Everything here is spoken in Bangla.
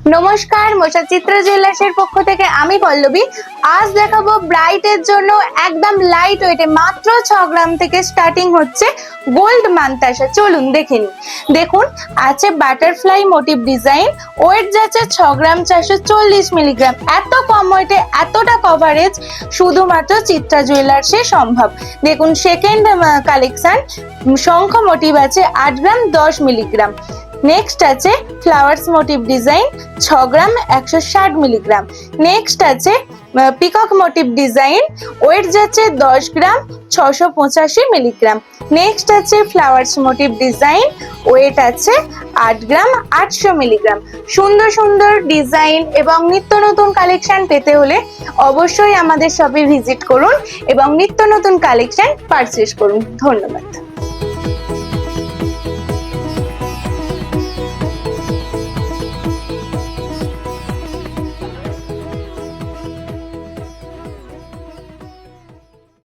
নমস্কার, মশা চিত্র জুয়েলার্সের পক্ষ থেকে আমি পল্লবী। আজ দেখাবো ব্রাইটের জন্য একদম লাইট ওয়েটে মাত্র 6 গ্রাম থেকে স্টার্টিং হচ্ছে গোল্ড মান্তাসা। চলুন দেখে নিই। দেখুন, আছে বাটারফ্লাই মোটিভ ডিজাইন, ওয়েট যাচ্ছে 6 গ্রাম 440 মিলিগ্রাম। এত কম ওয়েটে এতটা কভারেজ শুধুমাত্র চিত্রা জুয়েলার্সে সম্ভব। দেখুন, সেকেন্ড কালেকশন শঙ্খ মোটিভ আছে 8 গ্রাম 10 মিলিগ্রাম। নেক্সট আছে ফ্লাওয়ার্স মোটিভ ডিজাইন 6 গ্রাম 160 মিলিগ্রাম। নেক্সট আছে পিকক মোটিভ ডিজাইন, ওয়েট যাচ্ছে 10 গ্রাম 685 মিলিগ্রাম। নেক্সট আছে ফ্লাওয়ার্স মোটিভ ডিজাইন, ওয়েট আছে 8 গ্রাম 800 মিলিগ্রাম। সুন্দর সুন্দর ডিজাইন এবং নিত্য নতুন কালেকশন পেতে হলে অবশ্যই আমাদের শপে ভিজিট করুন এবং নিত্য নতুন কালেকশন পারচেজ করুন। ধন্যবাদ।